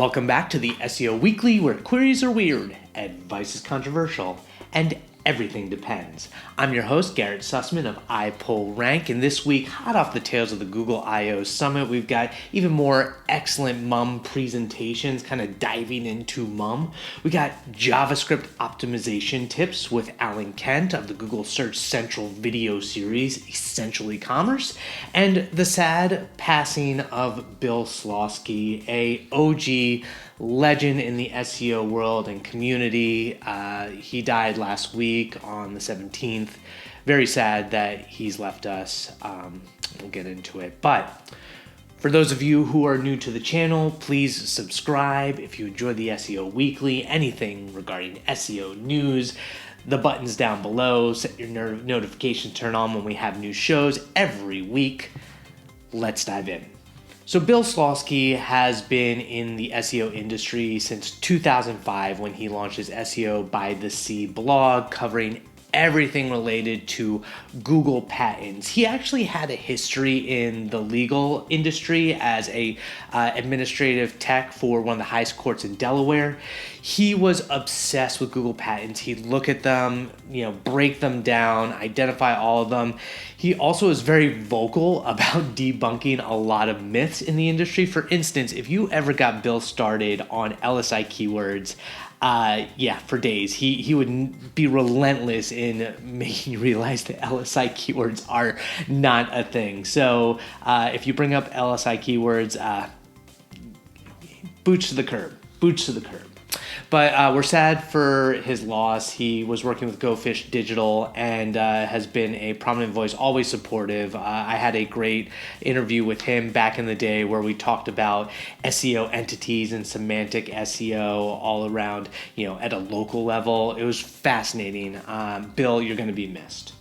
Welcome back to the SEO Weekly, where queries are weird, advice is controversial, and everything depends. I'm your host, Garrett Sussman of iPullrank, and this week, hot off the tails of the Google I/O Summit, we've got even more excellent MUM presentations, kind of diving into MUM. We got JavaScript optimization tips with Alan Kent of the Google Search Central video series, Essential eCommerce, and the sad passing of Bill Slawski, a OG legend in the SEO world and community. He died last week on the 17th. Very sad that he's left us. We'll get into it. But for those of you who are new to the channel, please subscribe. If you enjoy the SEO Weekly, anything regarding SEO news, the button's down below. Set your notifications turn on when we have new shows every week. Let's dive in. So Bill Slawski has been in the SEO industry since 2005 when he launched his SEOBytheSea blog covering everything related to Google patents. He actually had a history in the legal industry as a administrative tech for one of the highest courts in Delaware. He was obsessed with Google patents. He'd look at them, break them down, identify all of them. He also is very vocal about debunking a lot of myths in the industry. For instance, if you ever got Bill started on LSI keywords, for days, he would be relentless in making you realize that LSI keywords are not a thing. So if you bring up LSI keywords, boots to the curb. But we're sad for his loss. He was working with Go Fish Digital and has been a prominent voice, always supportive. I had a great interview with him back in the day where we talked about SEO entities and semantic SEO all around, at a local level. It was fascinating. Bill, you're going to be missed.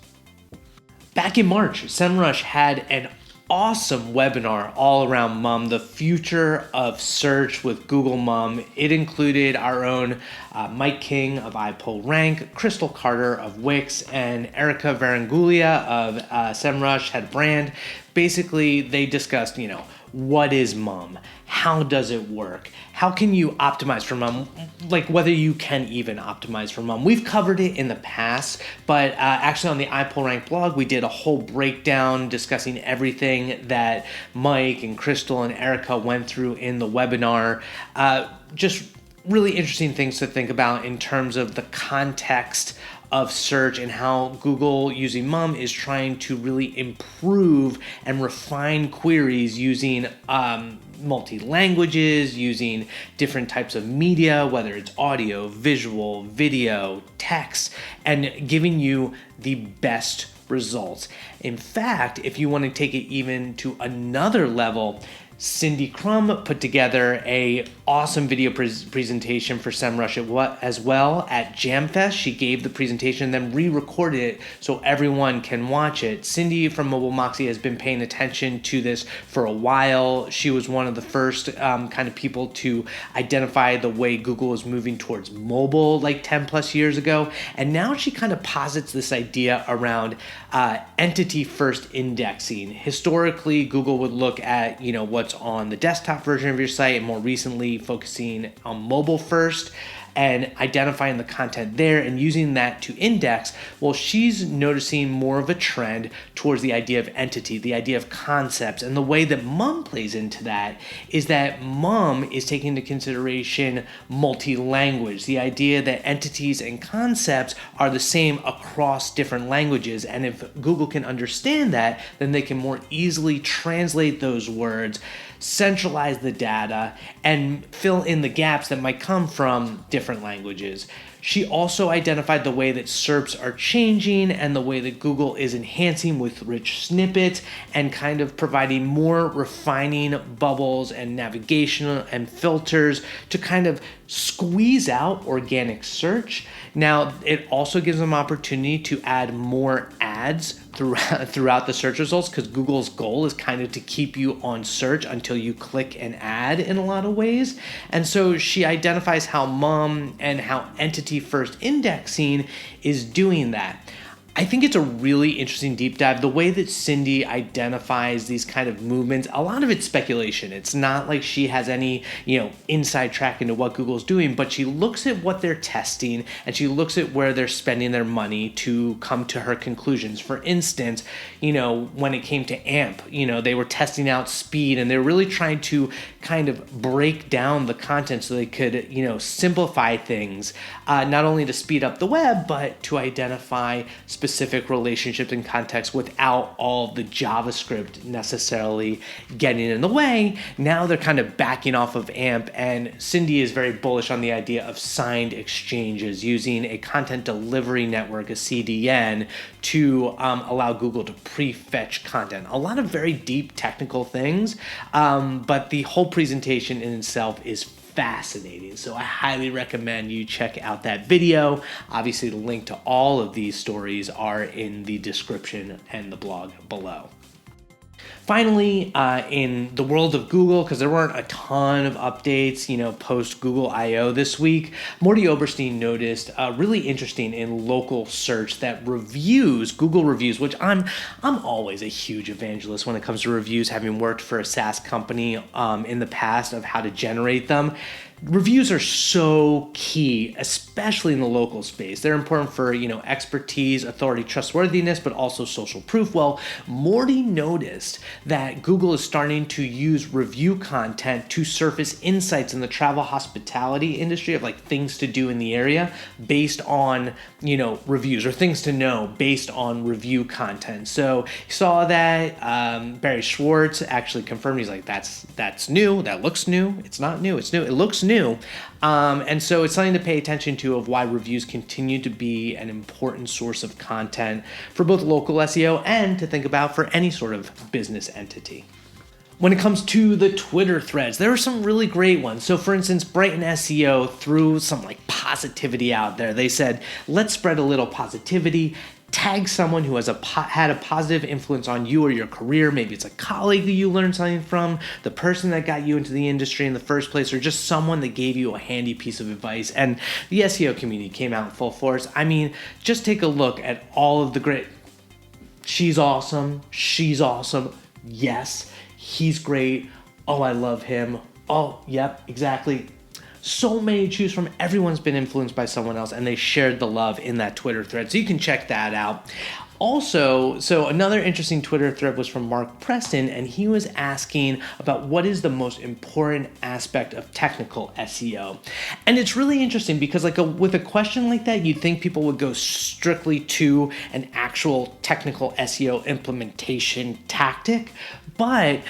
Back in March, SEMrush had an awesome webinar all around MUM, the future of search with Google MUM. It included our own Mike King of iPullrank, Crystal Carter of Wix, and Erica Varangulia of SEMrush Head Brand. Basically, they discussed, what is MUM? How does it work? How can you optimize for MUM? Like whether you can even optimize for MUM. We've covered it in the past, but actually on the iPullrank blog, we did a whole breakdown discussing everything that Mike and Crystal and Erica went through in the webinar. Just really interesting things to think about in terms of the context of search and how Google using MUM is trying to really improve and refine queries using multi-languages, using different types of media, whether it's audio, visual, video, text, and giving you the best results. In fact, if you want to take it even to another level, Cindy Krum put together a awesome video presentation for SEMrush as well at Jamfest. She gave the presentation and then re-recorded it so everyone can watch it. Cindy from Mobile Moxie has been paying attention to this for a while. She was one of the first kind of people to identify the way Google was moving towards mobile like 10 plus years ago. And now she kind of posits this idea around entity first indexing. Historically, Google would look at, what's on the desktop version of your site, and more recently focusing on mobile first and identifying the content there and using that to index. Well, she's noticing more of a trend towards the idea of entity, the idea of concepts, and the way that MUM plays into that is that MUM is taking into consideration multi-language, the idea that entities and concepts are the same across different languages. And if Google can understand that, then they can more easily translate those words, centralize the data, and fill in the gaps that might come from different languages. She also identified the way that SERPs are changing and the way that Google is enhancing with rich snippets and kind of providing more refining bubbles and navigation and filters to kind of squeeze out organic search. Now, it also gives them opportunity to add more ads throughout the search results, because Google's goal is kind of to keep you on search until you click an ad in a lot of ways. And so she identifies how MUM and how entity first indexing is doing that. I think it's a really interesting deep dive. The way that Cindy identifies these kind of movements, a lot of it's speculation. It's not like she has any, inside track into what Google's doing, but she looks at what they're testing and she looks at where they're spending their money to come to her conclusions. For instance, when it came to AMP, they were testing out speed and they're really trying to kind of break down the content so they could, simplify things, not only to speed up the web, but to identify specific relationships and context without all the JavaScript necessarily getting in the way. Now they're kind of backing off of AMP, and Cindy is very bullish on the idea of signed exchanges using a content delivery network, a CDN, to allow Google to pre-fetch content. A lot of very deep technical things, but the whole presentation in itself is fascinating. So I highly recommend you check out that video. Obviously, the link to all of these stories are in the description and the blog below. Finally, in the world of Google, because there weren't a ton of updates, post Google I/O this week, Morty Oberstein noticed really interesting in local search that Google reviews, which I'm always a huge evangelist when it comes to reviews, having worked for a SaaS company in the past of how to generate them. Reviews are so key, especially in the local space. They're important for, expertise, authority, trustworthiness, but also social proof. Well, Morty noticed that Google is starting to use review content to surface insights in the travel hospitality industry of like things to do in the area based on, reviews, or things to know based on review content. So you saw that Barry Schwartz actually confirmed. He's like, that's new. That looks new. It's not new. It's new. It looks new. And so it's something to pay attention to of why reviews continue to be an important source of content for both local SEO and to think about for any sort of business entity. When it comes to the Twitter threads, there are some really great ones. So for instance, Brighton SEO threw some positivity out there. They said, let's spread a little positivity. Tag someone who has had a positive influence on you or your career. Maybe it's a colleague that you learned something from, the person that got you into the industry in the first place, or just someone that gave you a handy piece of advice. And the SEO community came out in full force. I mean, just take a look at all of the great, she's awesome, yes, he's great, oh, I love him, oh, yep, exactly. So many to choose from. Everyone's been influenced by someone else, and they shared the love in that Twitter thread. So you can check that out. Also, so another interesting Twitter thread was from Mark Preston, and he was asking about what is the most important aspect of technical SEO. And it's really interesting because with a question like that, you'd think people would go strictly to an actual technical SEO implementation tactic, but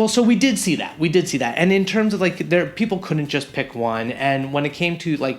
so we did see that. And in terms of people couldn't just pick one. And when it came to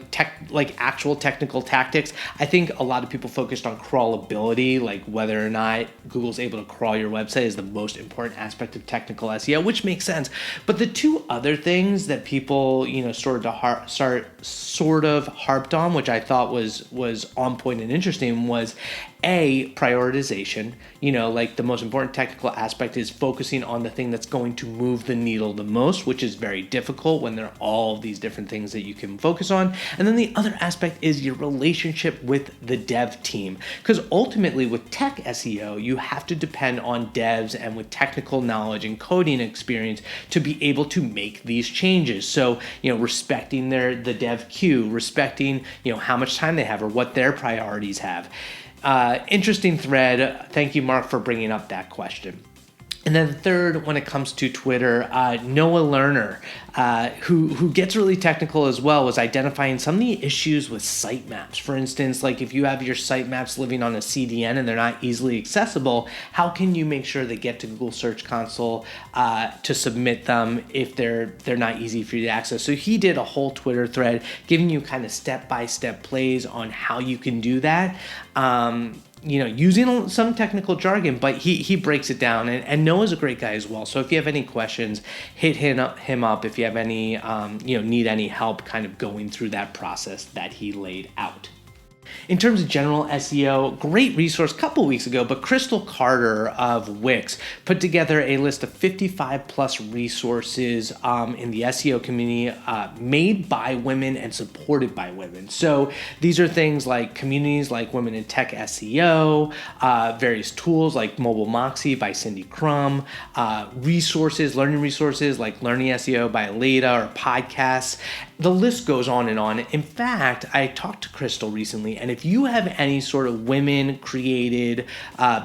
actual technical tactics, I think a lot of people focused on crawlability, like whether or not Google's able to crawl your website is the most important aspect of technical SEO, which makes sense. But the two other things that people, sort of harped on, which I thought was on point and interesting, was prioritization. The most important technical aspect is focusing on the thing that's going to move the needle the most, which is very difficult when there are all these different things that you can focus on. And then the other aspect is your relationship with the dev team. Because ultimately with tech SEO, you have to depend on devs and with technical knowledge and coding experience to be able to make these changes. So, respecting the dev queue, respecting, how much time they have or what their priorities have. Interesting thread. Thank you, Mark, for bringing up that question. And then third, when it comes to Twitter, Noah Lerner, who gets really technical as well, was identifying some of the issues with sitemaps. For instance, if you have your sitemaps living on a CDN and they're not easily accessible, how can you make sure they get to Google Search Console to submit them if they're not easy for you to access? So he did a whole Twitter thread giving you kind of step-by-step plays on how you can do that. Using some technical jargon, but he breaks it down, and Noah's a great guy as well. So if you have any questions, hit him up if you have any, need any help kind of going through that process that he laid out. In terms of general SEO, great resource a couple weeks ago, but Crystal Carter of Wix put together a list of 55 plus resources in the SEO community made by women and supported by women. So these are things like communities like Women in Tech SEO, various tools like Mobile Moxie by Cindy Krum, resources, learning resources like Learning SEO by Aleda, or podcasts. The list goes on and on. In fact, I talked to Crystal recently, and if you have any sort of women-created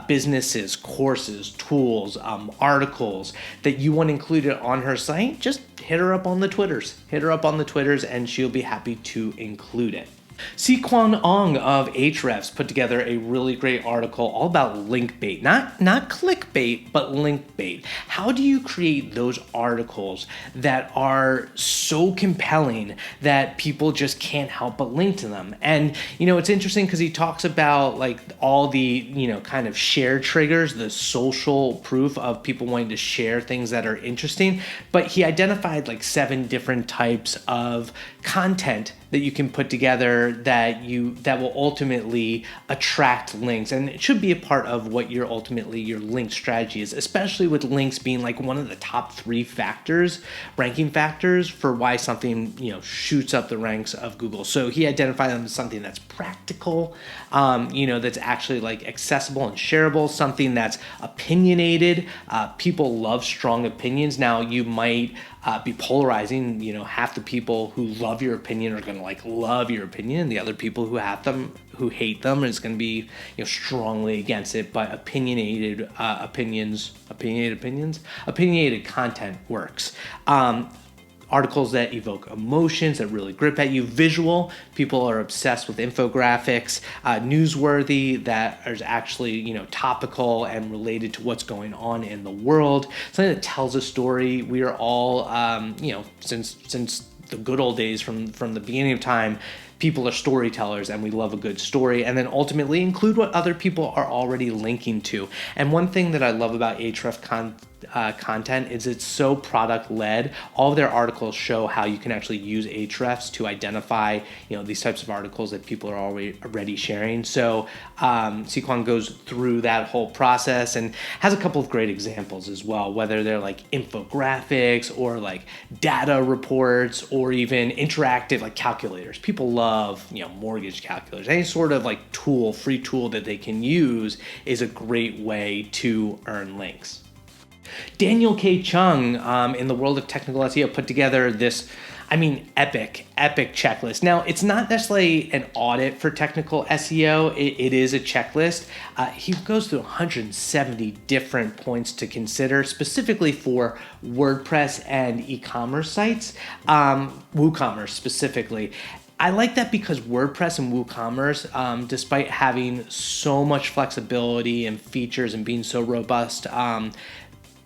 businesses, courses, tools, articles that you want included on her site, just hit her up on the Twitters. Hit her up on the Twitters, and she'll be happy to include it. Quan of Ahrefs put together a really great article all about link bait, not clickbait, but link bait. How do you create those articles that are so compelling that people just can't help but link to them? And it's interesting because he talks about like all the kind of share triggers, the social proof of people wanting to share things that are interesting. But he identified like 7 different types of content that you can put together that will ultimately attract links, and it should be a part of what your link strategy is, especially with links being like one of the top 3 ranking factors for why something shoots up the ranks of Google. So he identified them as something that's practical, that's actually like accessible and shareable, something that's opinionated. People love strong opinions. Now you might be polarizing. Half the people who love your opinion are going to love your opinion, and the other people who hate them is going to be strongly against it. But opinionated content works. Articles that evoke emotions, that really grip at you. Visual, people are obsessed with infographics. Newsworthy, that is actually topical and related to what's going on in the world. Something that tells a story. We are all since the good old days, from the beginning of time, people are storytellers, and we love a good story. And then ultimately include what other people are already linking to. And one thing that I love about Ahrefs content is it's so product led. All of their articles show how you can actually use Ahrefs to identify these types of articles that people are already sharing. So Quan goes through that whole process and has a couple of great examples as well, whether they're like infographics or like data reports or even interactive like calculators. People love mortgage calculators. Any sort of like free tool that they can use is a great way to earn links. Daniel K Cheung in the world of technical SEO put together this epic checklist. Now, it's not necessarily an audit for technical SEO. It is a checklist. He goes through 170 different points to consider, specifically for WordPress and e-commerce sites, WooCommerce specifically. I like that because WordPress and WooCommerce, despite having so much flexibility and features and being so robust,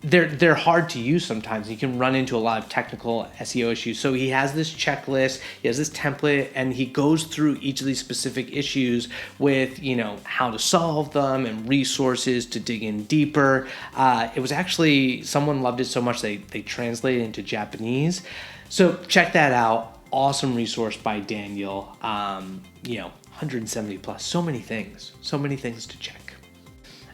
they're hard to use sometimes. You can run into a lot of technical SEO issues. So he has this checklist, he has this template, and he goes through each of these specific issues with, how to solve them and resources to dig in deeper. It was actually, someone loved it so much they translated it into Japanese. So check that out. Awesome resource by Daniel. 170 plus, so many things to check.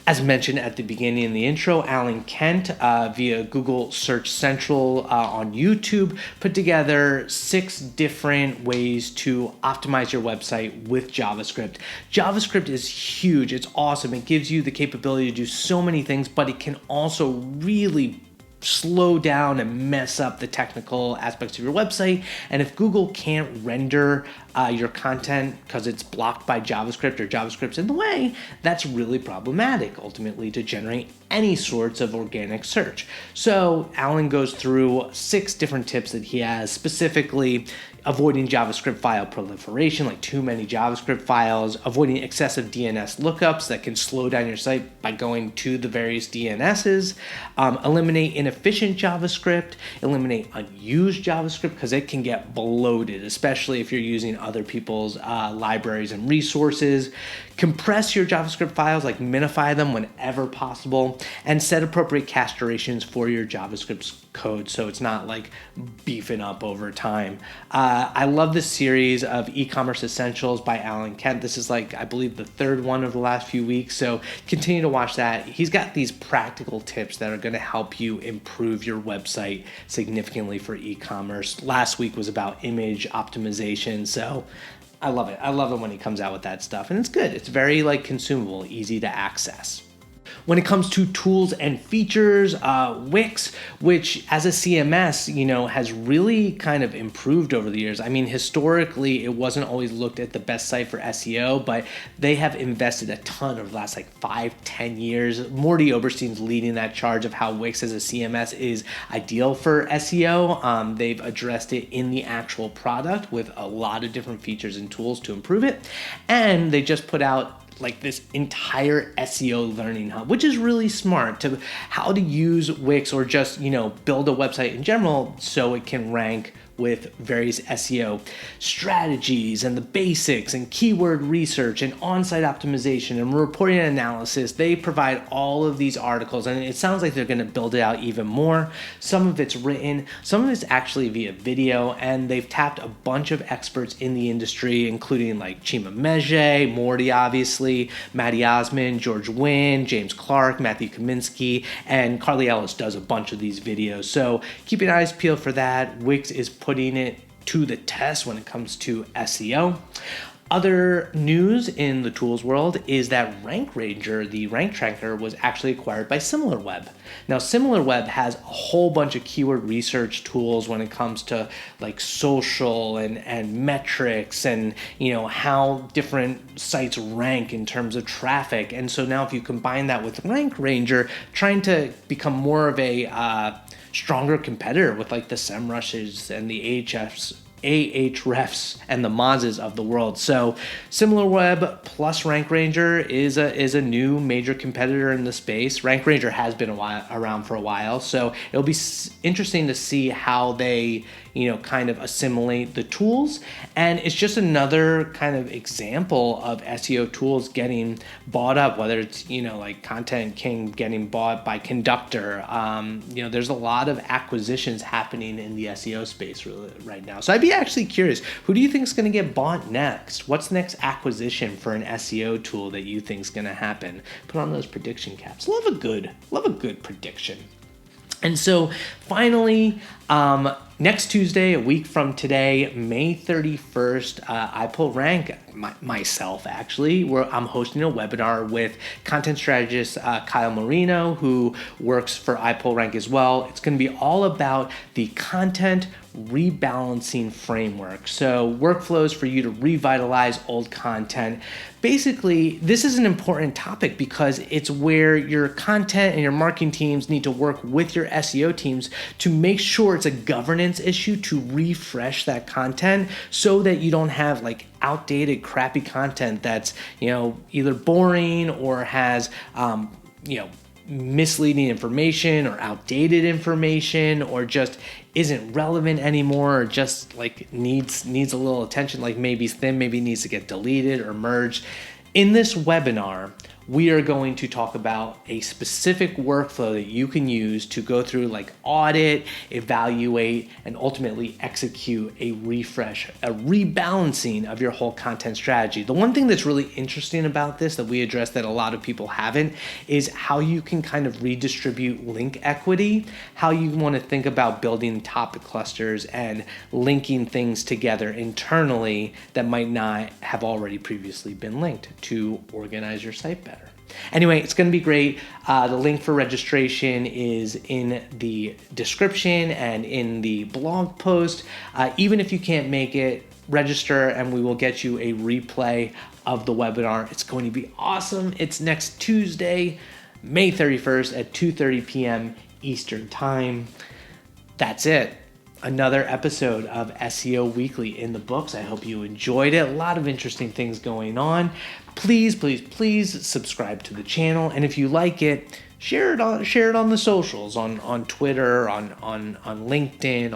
As mentioned at the beginning in the intro, Alan Kent via Google Search Central on YouTube put together 6 different ways to optimize your website with JavaScript. JavaScript is huge. It's awesome. It gives you the capability to do so many things, but it can also really slow down and mess up the technical aspects of your website. And if Google can't render your content because it's blocked by JavaScript or JavaScript's in the way, that's really problematic ultimately to generate any sorts of organic search. So Alan goes through 6 different tips that he has, specifically avoiding JavaScript file proliferation, like too many JavaScript files, avoiding excessive DNS lookups that can slow down your site by going to the various DNSs, eliminate inefficient JavaScript, eliminate unused JavaScript because it can get bloated, especially if you're using other people's libraries and resources, Compress your JavaScript files, like minify them whenever possible, and set appropriate cache durations for your JavaScript code so it's not like beefing up over time. I love this series of eCommerce Essentials by Alan Kent. This is like, I believe, the third one of the last few weeks, so continue to watch that. He's got these practical tips that are going to help you improve your website significantly for e-commerce. Last week was about image optimization, so I love it. I love it when he comes out with that stuff, and it's good. It's very like consumable, easy to access. When it comes to tools and features, Wix, which as a CMS, has really kind of improved over the years. I mean, historically, it wasn't always looked at the best site for SEO, but they have invested a ton over the last 5-10 years. Morty Oberstein's leading that charge of how Wix as a CMS is ideal for SEO. They've addressed it in the actual product with a lot of different features and tools to improve it. And they just put out this entire SEO Learning Hub, which is really smart, to how to use Wix or just, build a website in general so it can rank with various SEO strategies and the basics and keyword research and on-site optimization and reporting and analysis. They provide all of these articles, and it sounds like they're going to build it out even more. Some of it's written, some of it's actually via video, and they've tapped a bunch of experts in the industry, including Chima Meje, Morty, obviously, Matty Osmond, George Wynn, James Clark, Matthew Kaminsky, and Carly Ellis does a bunch of these videos. So keep your eyes peeled for that. Wix is putting it to the test when it comes to SEO. Other news in the tools world is that Rank Ranger, the rank tracker, was actually acquired by SimilarWeb. Now, SimilarWeb has a whole bunch of keyword research tools when it comes to social and metrics and how different sites rank in terms of traffic. And so now if you combine that with Rank Ranger, trying to become more of a stronger competitor with the SEMrushes and the Ahrefs and the Mozes of the world. So SimilarWeb plus Rank Ranger is a new major competitor in the space. Rank Ranger has been around for a while, so it'll be interesting to see how they kind of assimilate the tools. And it's just another kind of example of SEO tools getting bought up, whether it's, Content King getting bought by Conductor. There's a lot of acquisitions happening in the SEO space right now. So I'd be actually curious, who do you think is going to get bought next? What's the next acquisition for an SEO tool that you think is going to happen? Put on those prediction caps. Love a good prediction. And so finally, next Tuesday, a week from today, May 31st, iPullrank, myself actually, I'm hosting a webinar with content strategist Kyle Marino, who works for iPullrank as well. It's going to be all about the Content Rebalancing Framework. So workflows for you to revitalize old content. Basically, this is an important topic because it's where your content and your marketing teams need to work with your SEO teams to make sure it's a governance issue to refresh that content so that you don't have outdated, crappy content that's, either boring or has, misleading information or outdated information or just isn't relevant anymore or just needs a little attention, maybe thin, maybe needs to get deleted or merged. In this webinar, we are going to talk about a specific workflow that you can use to go through audit, evaluate, and ultimately execute a refresh, a rebalancing of your whole content strategy. The one thing that's really interesting about this that we address that a lot of people haven't is how you can kind of redistribute link equity, how you want to think about building topic clusters and linking things together internally that might not have already previously been linked to organize your site better. Anyway, it's going to be great. The link for registration is in the description and in the blog post. Even if you can't make it, register and we will get you a replay of the webinar. It's going to be awesome. It's next Tuesday, May 31st at 2:30 p.m. Eastern Time. That's it. Another episode of SEO Weekly in the books. I hope you enjoyed it. A lot of interesting things going on. Please subscribe to the channel. And if you like it, share it on the socials, on Twitter, on LinkedIn,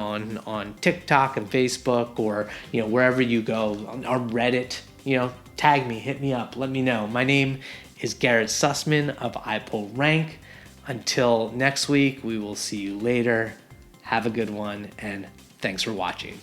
on TikTok and Facebook, or wherever you go, on Reddit. tag me, hit me up, let me know. My name is Garrett Sussman of iPullrank. Until next week, we will see you later. Have a good one, and thanks for watching.